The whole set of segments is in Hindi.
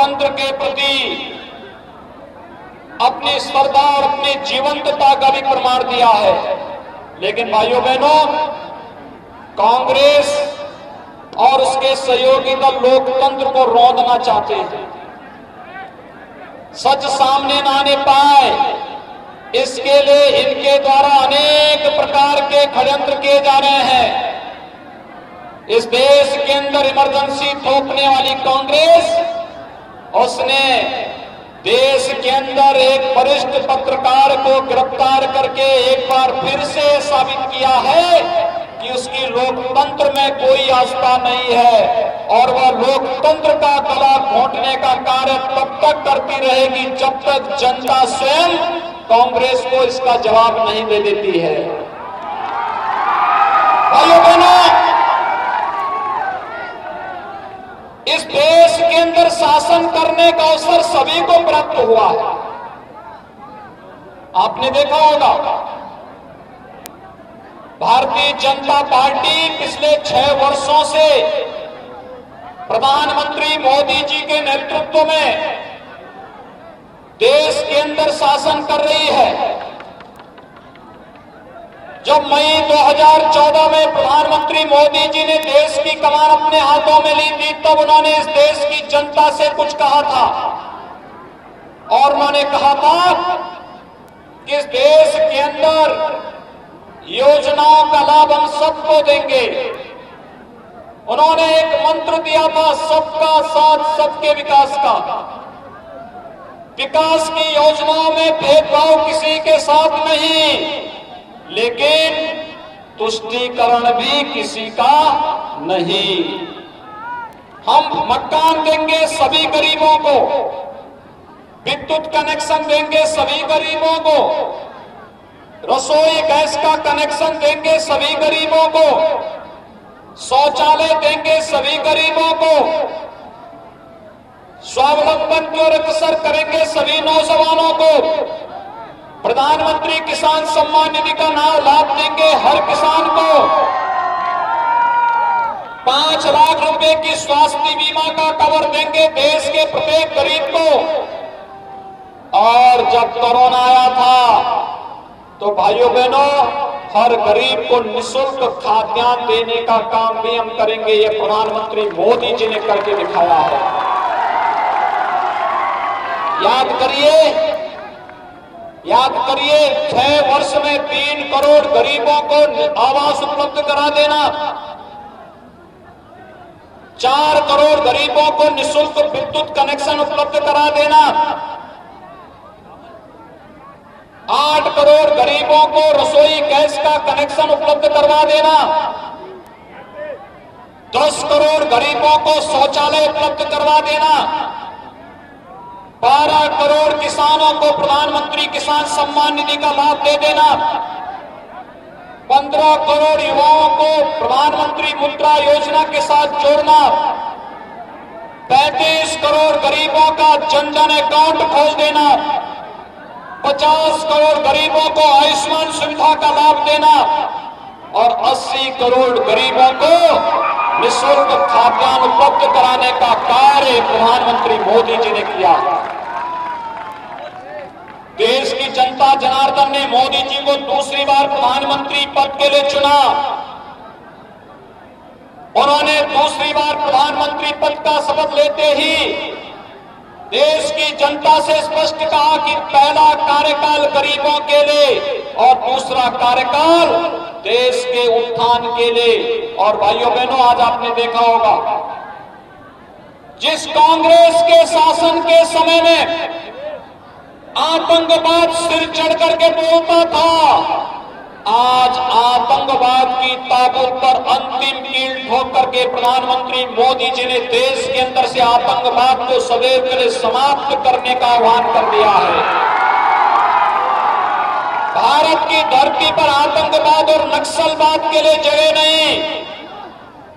लोकतंत्र के प्रति अपनी स्पर्धा और अपनी जीवंतता का भी प्रमाण दिया है। लेकिन भाइयों बहनों, कांग्रेस और उसके सहयोगी दल लोकतंत्र को रौंदना चाहते हैं। सच सामने न आने पाए, इसके लिए इनके द्वारा अनेक प्रकार के षड्यंत्र किए जा रहे हैं। इस देश के अंदर इमरजेंसी थोपने वाली कांग्रेस, उसने देश के अंदर एक वरिष्ठ पत्रकार को गिरफ्तार करके एक बार फिर से साबित किया है कि उसकी लोकतंत्र में कोई आस्था नहीं है और वह लोकतंत्र का गला घोंटने का कार्य तब तक करती रहेगी जब तक जनता स्वयं कांग्रेस को इसका जवाब नहीं दे देती है। भाइयों बहनों, इस देश के अंदर शासन करने का अवसर सभी को प्राप्त हुआ है। आपने देखा होगा, भारतीय जनता पार्टी पिछले 6 वर्षों से प्रधानमंत्री मोदी जी के नेतृत्व में देश के अंदर शासन कर रही है। जब मई 2014 में प्रधानमंत्री मोदी जी ने देश की कमान अपने हाथों में ली थी, तब उन्होंने इस देश की जनता से कुछ कहा था और उन्होंने कहा था कि इस देश के अंदर योजनाओं का लाभ हम सबको देंगे। उन्होंने एक मंत्र दिया था, सबका साथ सबके विकास का। विकास की योजनाओं में भेदभाव किसी के साथ नहीं, लेकिन तुष्टीकरण भी किसी का नहीं। हम मकान देंगे सभी गरीबों को, विद्युत कनेक्शन देंगे सभी गरीबों को, रसोई गैस का कनेक्शन देंगे सभी गरीबों को, शौचालय देंगे सभी गरीबों को, स्वावलंबन की ओर अग्रसर करेंगे सभी नौजवानों को, प्रधानमंत्री किसान सम्मान निधि का लाभ देंगे हर किसान को, 5 लाख रुपए की स्वास्थ्य बीमा का कवर देंगे देश के प्रत्येक गरीब को। और जब कोरोना आया था तो भाइयों बहनों, हर गरीब को निःशुल्क खाद्यान्न देने का काम भी हम करेंगे। ये प्रधानमंत्री मोदी जी ने करके दिखाया है। याद करिए 6 वर्ष में 3 करोड़ गरीबों को आवास उपलब्ध करा देना, 4 करोड़ गरीबों को निःशुल्क विद्युत कनेक्शन उपलब्ध करा देना, 8 करोड़ गरीबों को रसोई गैस का कनेक्शन उपलब्ध करवा देना, 10 करोड़ गरीबों को शौचालय उपलब्ध करवा देना, 12 करोड़ किसानों को प्रधानमंत्री किसान सम्मान निधि का लाभ दे देना, 15 करोड़ युवाओं को प्रधानमंत्री मुद्रा योजना के साथ जोड़ना, 35 करोड़ गरीबों का जनधन अकाउंट खोल देना, 50 करोड़ गरीबों को आयुष्मान सुविधा का लाभ देना और 80 करोड़ गरीबों को निःशुल्क खाद्यान्न उपलब्ध कराने का कार्य प्रधानमंत्री मोदी जी ने किया। देश की जनता जनार्दन ने मोदी जी को दूसरी बार प्रधानमंत्री पद के लिए चुना। उन्होंने दूसरी बार प्रधानमंत्री पद का शपथ लेते ही देश की जनता से स्पष्ट कहा कि पहला कार्यकाल गरीबों के लिए और दूसरा कार्यकाल देश के उत्थान के लिए। और भाइयों बहनों, आज आपने देखा होगा, जिस कांग्रेस के शासन के समय में आतंकवाद सिर चढ़ करके बोलता था, आज आतंकवाद की ताबूत पर अंतिम कील ठोक करके प्रधानमंत्री मोदी जी ने देश के अंदर से आतंकवाद को सदैव के लिए समाप्त करने का आह्वान कर दिया है। भारत की धरती पर आतंकवाद और नक्सलवाद के लिए जगह नहीं।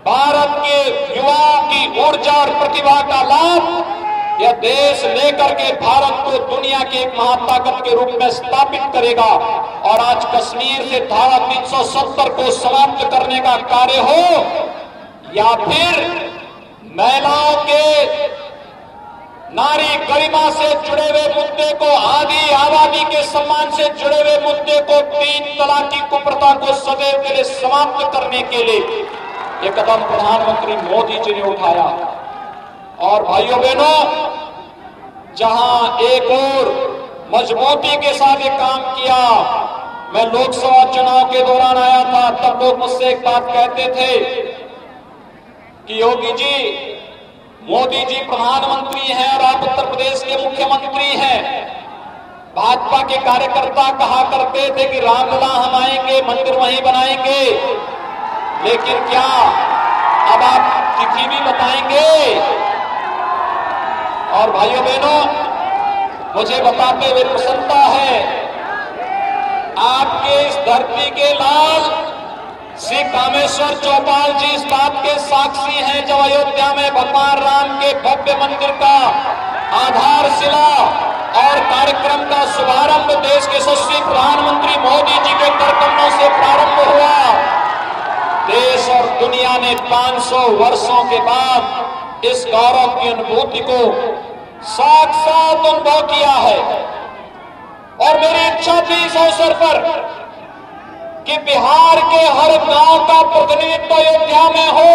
भारत के युवाओं की ऊर्जा और प्रतिभा का लाभ यह देश लेकर के भारत को दुनिया की एक महाताकत के रूप में स्थापित करेगा। और आज कश्मीर से धारा 370 को समाप्त करने का कार्य हो या फिर महिलाओं के नारी गरिमा से जुड़े हुए मुद्दे को, आदि आबादी के सम्मान से जुड़े हुए मुद्दे को, 3 तलाक की कुप्रथा को सदैव के लिए समाप्त करने के लिए ये कदम प्रधानमंत्री मोदी जी ने उठाया। और भाइयों बहनों, जहां एक और मजबूती के साथ ये काम किया, मैं लोकसभा चुनाव के दौरान आया था, तब लोग मुझसे एक बात कहते थे कि योगी जी, मोदी जी प्रधानमंत्री हैं और आप उत्तर प्रदेश के मुख्यमंत्री हैं। भाजपा के कार्यकर्ता कहा करते थे कि रामलला हम आएंगे, मंदिर वहीं बनाएंगे, लेकिन क्या अब आप तिथि भी बताएंगे? और भाइयों बहनों, मुझे बताते हुए प्रसन्नता है, आपके इस धरती के लाल श्री कामेश्वर चौपाल जी इस बात के साक्षी हैं, जब अयोध्या में भगवान राम के भव्य मंदिर का आधारशिला और कार्यक्रम का शुभारंभ देश के यशस्वी प्रधानमंत्री मोदी जी के करकमलों से प्रारंभ हुआ। देश और दुनिया ने 500 वर्षों के बाद इस गौरव की अनुभूति को साक्षात अनुभव किया है। और मेरी इच्छा थी इस अवसर पर कि बिहार के हर गांव का प्रतिनिधित्व अयोध्या में हो,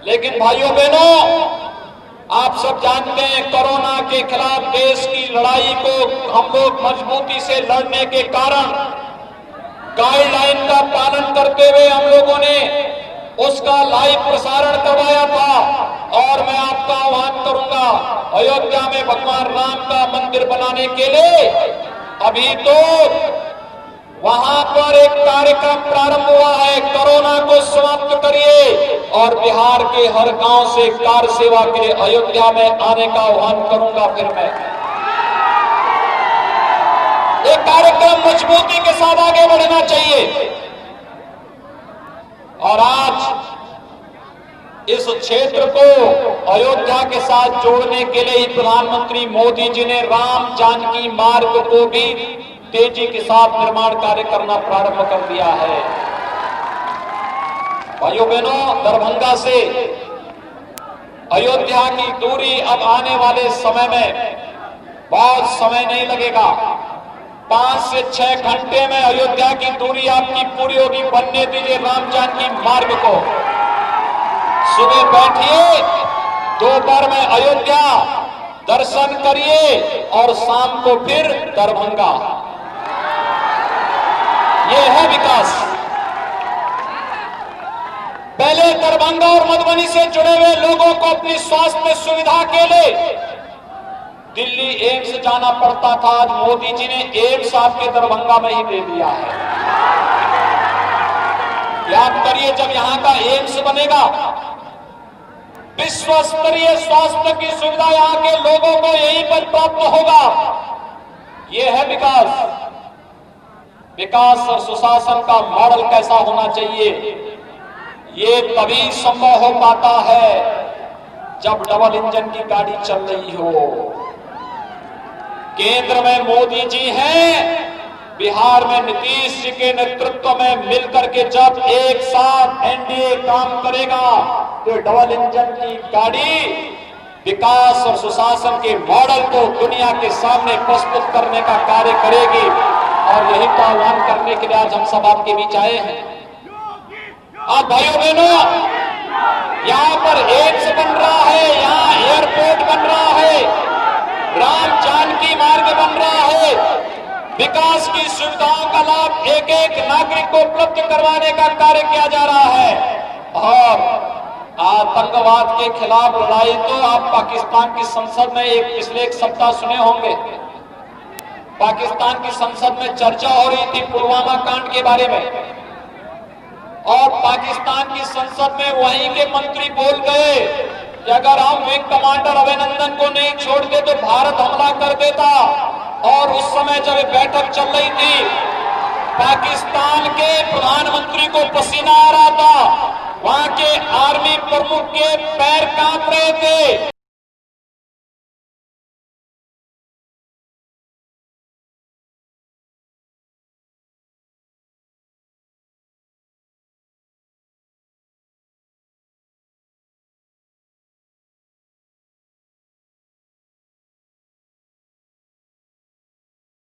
लेकिन भाइयों बहनों, आप सब जानते हैं कोरोना के खिलाफ देश की लड़ाई को हम लोग मजबूती से लड़ने के कारण गाइडलाइन का पालन करते हुए हम लोगों ने उसका लाइव प्रसारण करवाया था। और मैं आपका आह्वान करूंगा, अयोध्या में भगवान राम का मंदिर बनाने के लिए अभी तो वहां पर एक कार्यक्रम प्रारंभ हुआ है, कोरोना को समाप्त करिए, और बिहार के हर गांव से कार सेवा के लिए अयोध्या में आने का आह्वान करूंगा। फिर मैं एक कार्यक्रम मजबूती के साथ आगे बढ़ना चाहिए। और आज इस क्षेत्र को अयोध्या के साथ जोड़ने के लिए ही प्रधानमंत्री मोदी जी ने राम जानकी मार्ग को भी तेजी के साथ निर्माण कार्य करना प्रारंभ कर दिया है। भाइयों बहनों, दरभंगा से अयोध्या की दूरी अब आने वाले समय में बहुत समय नहीं लगेगा, 5 से 6 घंटे में अयोध्या की दूरी आपकी पूरी होगी। बनने दीजिए राम जानकी मार्ग को। सुबह बैठिए, दोपहर में अयोध्या दर्शन करिए और शाम को फिर दरभंगा। ये है विकास। पहले दरभंगा और मधुबनी से जुड़े हुए लोगों को अपनी स्वास्थ्य सुविधा के लिए दिल्ली एम्स जाना पड़ता था, आज मोदी जी ने एम्स आपके दरभंगा में ही दे दिया है। याद करिए, जब यहां का एम्स बनेगा, विश्व स्तरीय स्वास्थ्य की सुविधा यहां के लोगों को यहीं पर प्राप्त होगा। यह है विकास। विकास और सुशासन का मॉडल कैसा होना चाहिए, ये तभी संभव हो पाता है जब डबल इंजन की गाड़ी चल रही हो। केंद्र में मोदी जी हैं, बिहार में नीतीश जी के नेतृत्व में मिलकर के जब एक साथ एनडीए काम करेगा तो डबल इंजन की गाड़ी विकास और सुशासन के मॉडल को दुनिया के सामने प्रस्तुत करने का कार्य करेगी। और यही तो आह्वान करने के लिए आज हम सब आपके बीच आए हैं। आप भाइयों बहनों, यहां पर एम्स बन रहा है, यहां एयरपोर्ट बन रहा है, राम जानकी मार्ग बन रहा है। विकास की सुविधाओं का लाभ एक एक नागरिक को उपलब्ध करवाने का कार्य किया जा रहा है। और आतंकवाद के खिलाफ लड़ाई तो आप पाकिस्तान की संसद में पिछले एक सप्ताह सुने होंगे। पाकिस्तान की संसद में चर्चा हो रही थी पुलवामा कांड के बारे में, और पाकिस्तान की संसद में वहीं के मंत्री बोल गए कि अगर हम विंग कमांडर अभिनंदन को नहीं छोड़ते तो भारत हमला कर देता। और उस समय जब ये बैठक चल रही थी, पाकिस्तान के प्रधानमंत्री को पसीना आ रहा था, वहां के आर्मी प्रमुख के पैर कांप रहे थे।